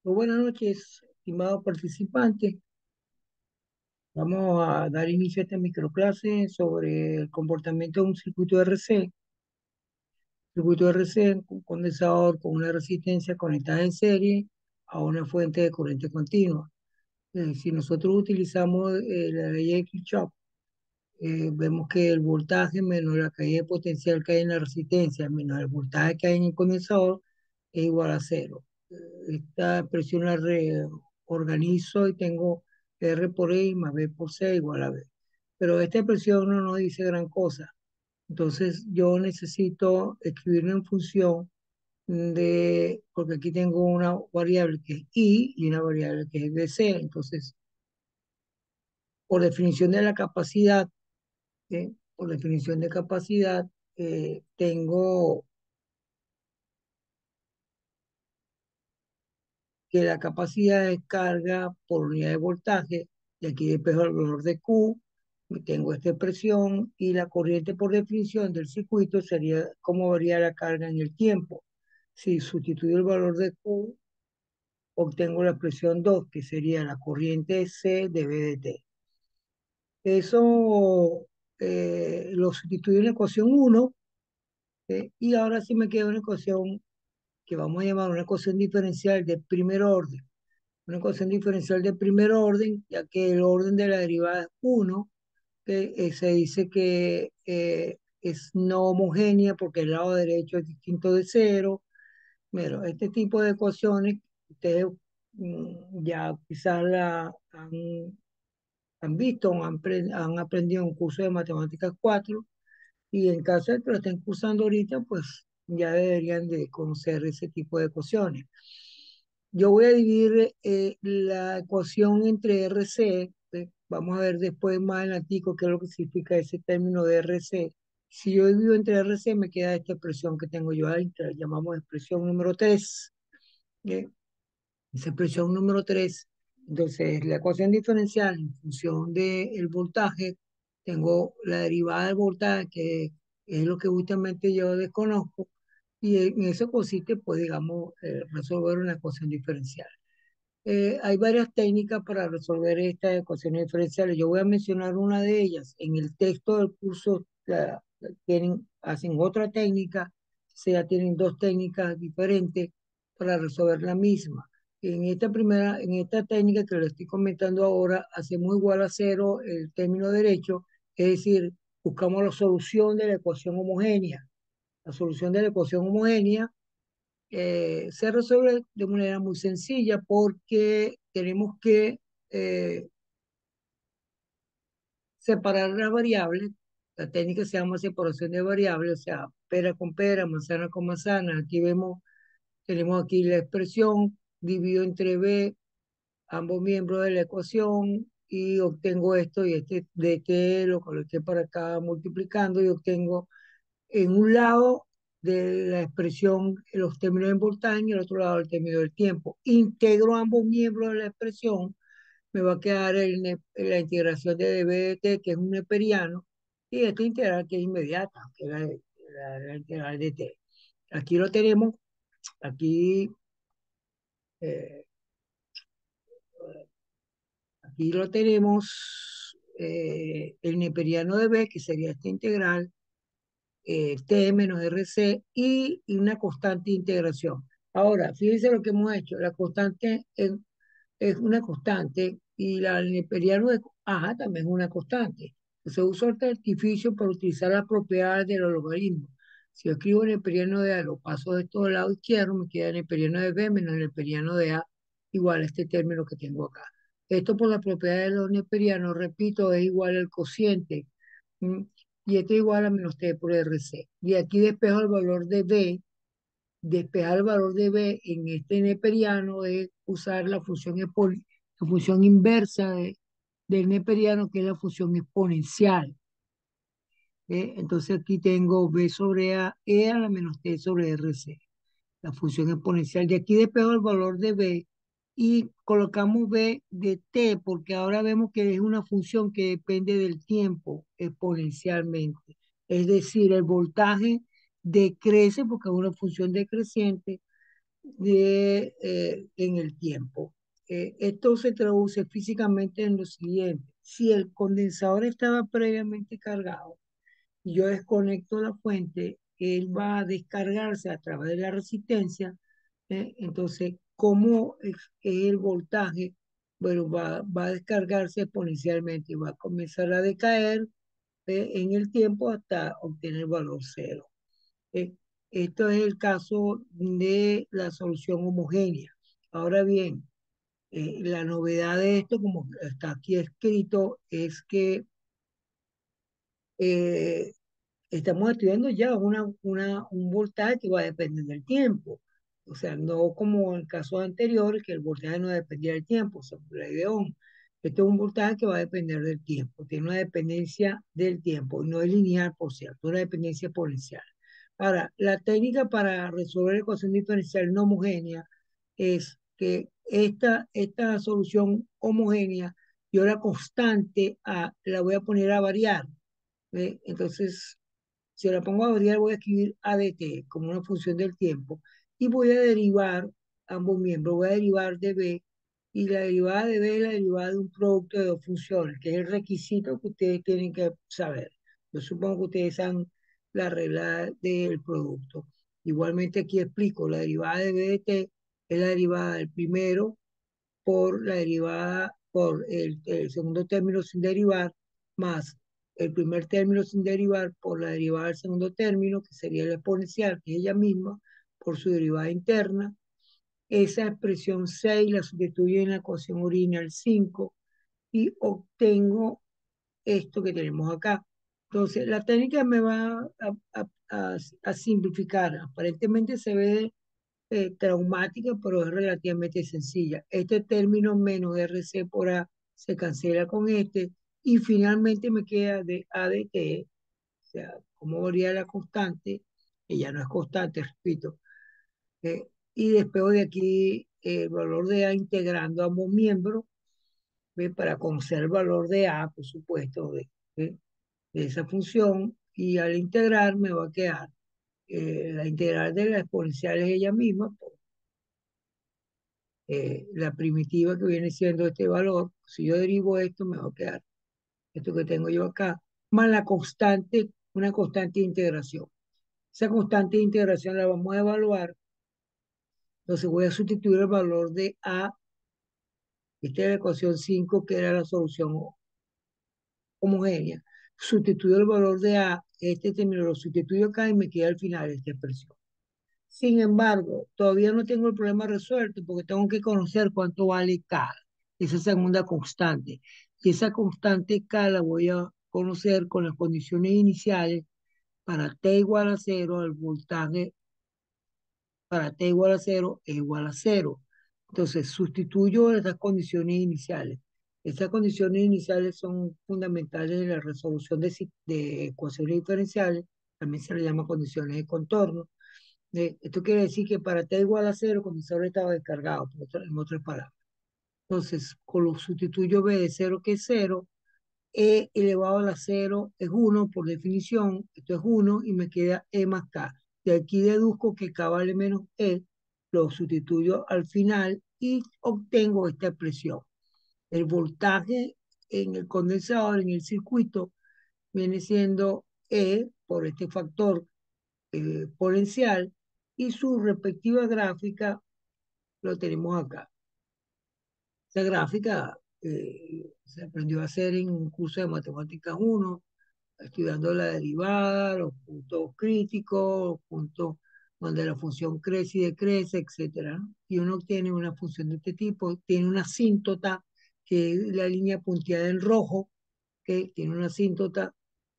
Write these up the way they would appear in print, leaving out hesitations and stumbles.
Muy buenas noches, estimados participantes. Vamos a dar inicio a esta microclase sobre el comportamiento de un circuito RC. Circuito RC, un condensador con una resistencia conectada en serie a una fuente de corriente continua. Si nosotros utilizamos la ley de Kirchhoff, vemos que el voltaje menos la caída de potencial que hay en la resistencia menos el voltaje que hay en el condensador es igual a cero. Esta expresión la reorganizo y tengo R por E más B por C igual a B. Pero esta expresión no nos dice gran cosa. Entonces yo necesito escribirlo en función porque aquí tengo una variable que es I y una variable que es DC. Entonces, por definición de la capacidad, por definición de capacidad, tengo que la capacidad de carga por unidad de voltaje, y aquí despejo el valor de Q, y tengo esta expresión, y la corriente por definición del circuito sería cómo varía la carga en el tiempo. Si sustituyo el valor de Q, obtengo la expresión 2 que sería la corriente C de B de T. Eso lo sustituyo en la ecuación 1, y ahora sí me queda una ecuación que vamos a llamar una ecuación diferencial de primer orden. Una ecuación diferencial de primer orden, ya que el orden de la derivada es 1, que se dice que es no homogénea porque el lado derecho es distinto de cero. Pero este tipo de ecuaciones, ustedes ya quizás han visto, han aprendido en un curso de matemáticas 4, y en caso de que lo estén cursando ahorita, pues ya deberían de conocer ese tipo de ecuaciones. Yo voy a dividir la ecuación entre RC. Vamos a ver después más adelantico qué es lo que significa ese término de RC. Si yo divido entre RC, me queda esta expresión que tengo yo ahí, que la llamamos expresión número 3. Esa expresión número 3, entonces la ecuación diferencial en función del voltaje, tengo la derivada del voltaje, que es lo que justamente yo desconozco, y en eso consiste, pues digamos, resolver una ecuación diferencial. Hay varias técnicas para resolver estas ecuaciones diferenciales. Yo voy a mencionar una de ellas. En el texto del curso hacen otra técnica, o sea, tienen dos técnicas diferentes para resolver la misma. En esta técnica que le estoy comentando ahora, hacemos igual a cero el término derecho, es decir, buscamos la solución de la ecuación homogénea. La solución de la ecuación homogénea se resuelve de manera muy sencilla porque tenemos que eh, separar las variables. La técnica se llama separación de variables, o sea, pera con pera, manzana con manzana. Aquí tenemos aquí la expresión, divido entre b ambos miembros de la ecuación y obtengo esto, y este de t lo coloqué para acá multiplicando y obtengo en un lado de la expresión los términos en voltaje y en el otro lado el término del tiempo. Integro ambos miembros de la expresión, me va a quedar la integración de dB de t, que es un neperiano, y esta integral que es inmediata, que es la integral de t. Aquí lo tenemos, aquí, eh, aquí lo tenemos, el neperiano de b, que sería esta integral, T menos RC y una constante de integración. Ahora, fíjense lo que hemos hecho. La constante es una constante y el neperiano de ajá también es una constante. Se usa este artificio para utilizar las propiedades de los logaritmos. Si yo escribo neperiano de A, lo paso de todo el lado izquierdo, me queda neperiano de B menos neperiano de A igual a este término que tengo acá. Esto por la propiedad de los neperianos, repito, es igual al cociente. ¿Mm? Y esto es igual a menos T por RC. Y aquí despejo el valor de B. Despejar el valor de B en este neperiano es usar la función inversa del neperiano, que es la función exponencial. Entonces aquí tengo B sobre A, E a la menos T sobre RC, la función exponencial. De aquí despejo el valor de B y colocamos B de t porque ahora vemos que es una función que depende del tiempo exponencialmente. Es decir, el voltaje decrece porque es una función decreciente en el tiempo. Esto se traduce físicamente en lo siguiente. Si el condensador estaba previamente cargado y yo desconecto la fuente, él va a descargarse a través de la resistencia. Entonces, ¿cómo es el voltaje? Bueno, va a descargarse exponencialmente y va a comenzar a decaer en el tiempo hasta obtener valor cero. Eh, Esto es el caso de la solución homogénea. Ahora bien, la novedad de esto, como está aquí escrito, es que eh, estamos estudiando ya un voltaje que va a depender del tiempo. O sea, no como en casos anteriores, que el voltaje no dependía del tiempo, según la ley de Ohm. Esto es un voltaje que va a depender del tiempo, tiene una dependencia del tiempo, no es lineal, por cierto, una dependencia exponencial. Ahora, la técnica para resolver la ecuación diferencial no homogénea es que esta solución homogénea, yo la constante la voy a poner a variar. Entonces, si la pongo a variar, voy a escribir ADT como una función del tiempo y voy a derivar ambos miembros. Voy a derivar de B y la derivada de B es la derivada de un producto de dos funciones, que es el requisito que ustedes tienen que saber. Yo supongo que ustedes saben la regla del producto. Igualmente aquí explico, la derivada de B de T es la derivada del primero por la derivada, por el segundo término sin derivar, más el primer término sin derivar por la derivada del segundo término, que sería la exponencial, que es ella misma, por su derivada interna. Esa expresión 6 la sustituyo en la ecuación original 5 y obtengo esto que tenemos acá. Entonces, la técnica me va a simplificar. Aparentemente se ve traumática, pero es relativamente sencilla. Este término menos RC por A se cancela con este y finalmente me queda de A de T, o sea, cómo varía la constante, que ya no es constante, repito, eh, y después de aquí el valor de A integrando ambos miembros, para conocer el valor de A, por supuesto, de esa función, y al integrar me va a quedar la integral de la exponencial es ella misma, la primitiva que viene siendo este valor. Si yo derivo esto, me va a quedar esto que tengo yo acá, más la constante, una constante de integración. Esa constante de integración la vamos a evaluar. Entonces voy a sustituir el valor de A, esta es la ecuación 5 que era la solución homogénea. Sustituyo el valor de A, este término lo sustituyo acá y me queda al final esta expresión. Sin embargo, todavía no tengo el problema resuelto porque tengo que conocer cuánto vale K, esa segunda constante. Y esa constante K la voy a conocer con las condiciones iniciales para T igual a cero, el voltaje para T igual a cero es igual a cero. Entonces, sustituyo estas condiciones iniciales. Estas condiciones iniciales son fundamentales en la resolución de ecuaciones diferenciales, también se le llama condiciones de contorno. Esto quiere decir que para t igual a cero, el condensador estaba descargado, en otras palabras. Entonces, con lo sustituyo b de cero, que es cero, e elevado a la cero es uno por definición, esto es uno y me queda e más k. De aquí deduzco que k vale menos e, lo sustituyo al final y obtengo esta expresión. El voltaje en el condensador, en el circuito, viene siendo e por este factor exponencial y su respectiva gráfica lo tenemos acá. Esa gráfica se aprendió a hacer en un curso de matemáticas 1, estudiando la derivada, los puntos críticos, los puntos donde la función crece y decrece, etcétera, ¿no? Y uno obtiene una función de este tipo, tiene una asíntota, que es la línea punteada en rojo, que tiene una asíntota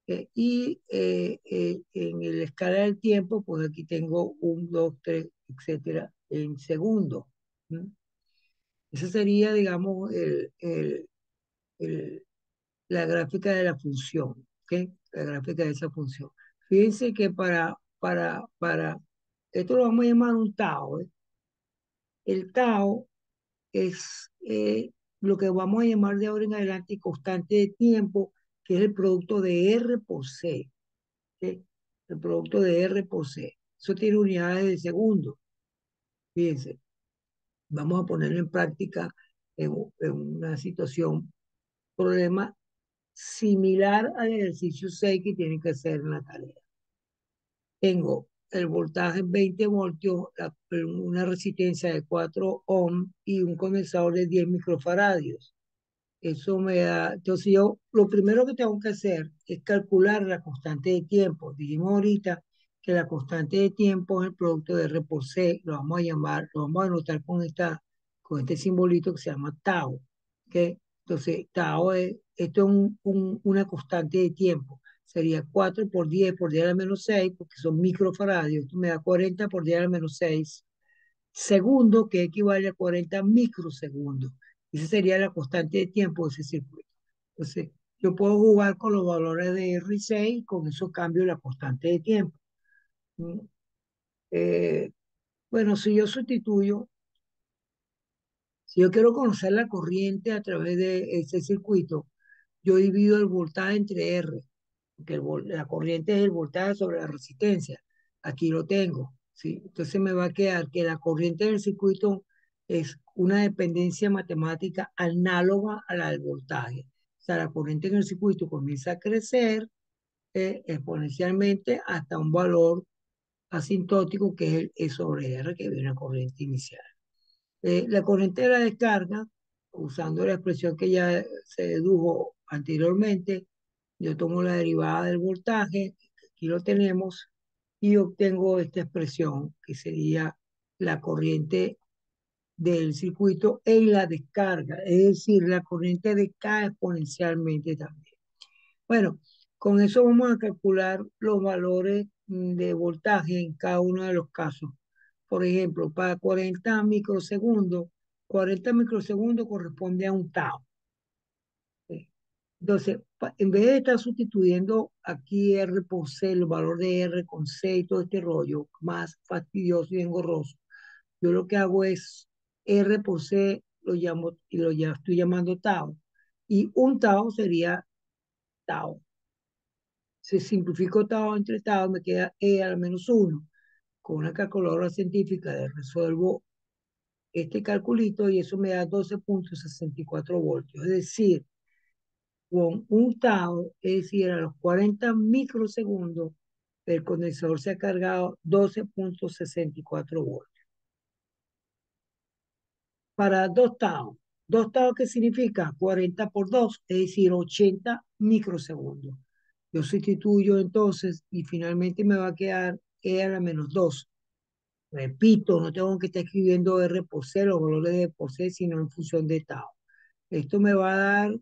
en la escala del tiempo, pues aquí tengo un, dos, tres, etcétera, en segundos. ¿No? Esa sería, digamos, el- la gráfica de la función, ¿ok? La gráfica de esa función. Fíjense que esto lo vamos a llamar un tau, ¿eh? El tau es lo que vamos a llamar de ahora en adelante constante de tiempo, que es el producto de R por C. ¿Sí? El producto de R por C. Eso tiene unidades de segundo. Fíjense, vamos a ponerlo en práctica en una situación, problema similar al ejercicio 6 que tienen que hacer en la tarea. Tengo el voltaje en 20 voltios, una resistencia de 4 ohms y un condensador de 10 microfaradios. Eso me da, entonces yo lo primero que tengo que hacer es calcular la constante de tiempo. Dijimos ahorita que la constante de tiempo es el producto de R por C, lo vamos a llamar, lo vamos a anotar con este simbolito que se llama tau. ¿Ok? Entonces, tau es, esto es una constante de tiempo. Sería 4 por 10 a la menos 6, porque son microfaradios. Esto me da 40 por 10 a la menos 6 segundo, que equivale a 40 microsegundos. Esa sería la constante de tiempo de ese circuito. Entonces, yo puedo jugar con los valores de R6 y con eso cambio la constante de tiempo. ¿Mm? Eh, bueno, si yo sustituyo, si yo quiero conocer la corriente a través de ese circuito, yo divido el voltaje entre R, porque la corriente es el voltaje sobre la resistencia. Aquí lo tengo, ¿sí? Entonces me va a quedar que la corriente del circuito es una dependencia matemática análoga a la del voltaje. O sea, la corriente en el circuito comienza a crecer exponencialmente hasta un valor asintótico que es el E sobre R, que es una corriente inicial. La corriente de la descarga, usando la expresión que ya se dedujo anteriormente, yo tomo la derivada del voltaje, aquí lo tenemos, y obtengo esta expresión que sería la corriente del circuito en la descarga, es decir, la corriente decae exponencialmente también. Bueno, con eso vamos a calcular los valores de voltaje en cada uno de los casos. Por ejemplo, para 40 microsegundos corresponde a un tau. ¿Sí? Entonces, en vez de estar sustituyendo aquí R por C, el valor de R con C y todo este rollo, más fastidioso y engorroso, yo lo que hago es R por C, lo llamo y lo ya estoy llamando tau. Y un tau sería tau. Se simplificó tau entre tau, me queda E a la menos 1. Con una calculadora científica resuelvo este calculito y eso me da 12,64 voltios. Es decir, con un tau, es decir, a los 40 microsegundos, el condensador se ha cargado 12,64 voltios. Para 2 tau. 2 tau, ¿qué significa? 40 por 2, es decir, 80 microsegundos. Yo sustituyo entonces y finalmente me va a quedar E a la menos 2. Repito, no tengo que estar escribiendo R por C, los valores de por C, sino en función de tau. Esto me va a dar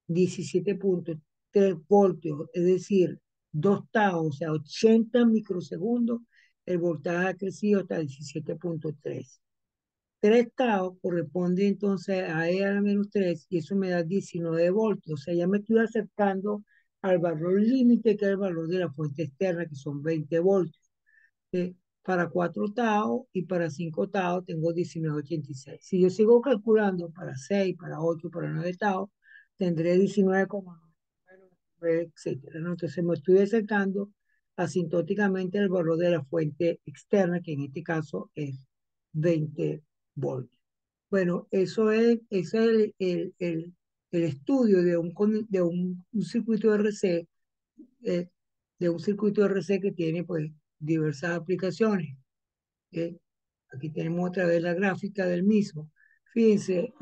17,3 voltios, es decir, 2 tau, o sea, 80 microsegundos, el voltaje ha crecido hasta 17,3. 3 tau corresponde entonces a E a la menos 3 y eso me da 19 voltios, o sea, ya me estoy acercando al valor límite que es el valor de la fuente externa, que son 20 voltios. Para 4 tau y para 5 tau tengo 19,86. Si yo sigo calculando para 6, para 8, para 9 tau, tendré 19,9, etcétera, ¿no? Entonces me estoy acercando asintóticamente al valor de la fuente externa, que en este caso es 20 voltios. Bueno, eso es el estudio de un circuito RC, eh, de un circuito RC que tiene pues diversas aplicaciones. ¿Eh? Aquí tenemos otra vez la gráfica del mismo. Fíjense,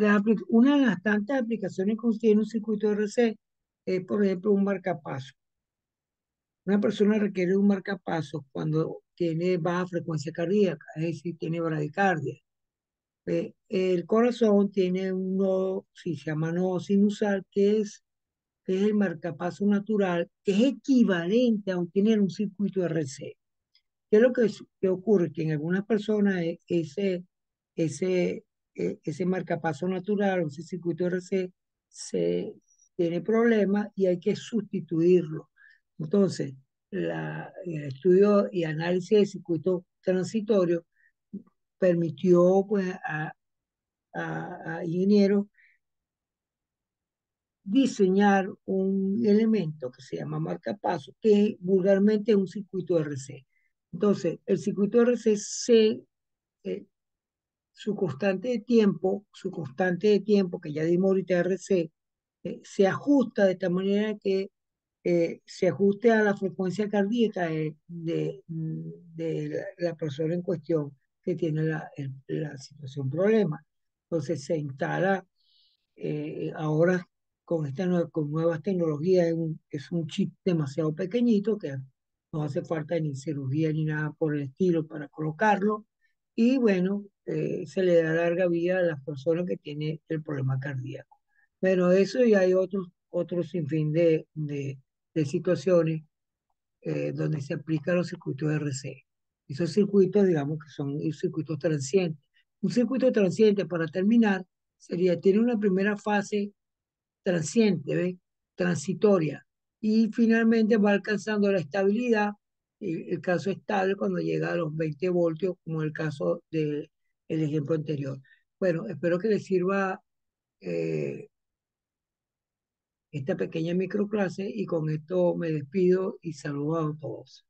una de las tantas aplicaciones que tiene un circuito RC es, por ejemplo, un marcapaso. Una persona requiere un marcapaso cuando tiene baja frecuencia cardíaca, es decir, tiene bradicardia. El corazón tiene un nodo, sí, se llama nodo sinusal, que es el marcapaso natural, que es equivalente a tener un circuito RC. ¿Qué es lo que ocurre? Que en algunas personas ese, ese marcapaso natural o ese circuito RC se tiene problemas y hay que sustituirlo. Entonces, el estudio y análisis de circuito transitorio permitió pues, a ingenieros diseñar un elemento que se llama marcapaso, que vulgarmente es un circuito RC. Entonces, el circuito RC eh, su constante de tiempo, que ya dimos ahorita RC, se ajusta de tal manera que se ajuste a la frecuencia cardíaca de la persona en cuestión que tiene la situación problema. Entonces se instala ahora con nuevas tecnologías es un chip demasiado pequeñito que no hace falta ni cirugía ni nada por el estilo para colocarlo. Y bueno, se le da larga vida a las personas que tienen el problema cardíaco. Pero eso y hay otros sinfín de situaciones donde se aplican los circuitos RC. Esos circuitos, digamos que son circuitos transientes. Un circuito transiente, para terminar, tiene una primera fase transiente, ¿ve? Transitoria, y finalmente va alcanzando la estabilidad, el caso estable cuando llega a los 20 voltios, como el caso del ejemplo anterior. Bueno, espero que les sirva eh, esta pequeña microclase y con esto me despido y saludo a todos.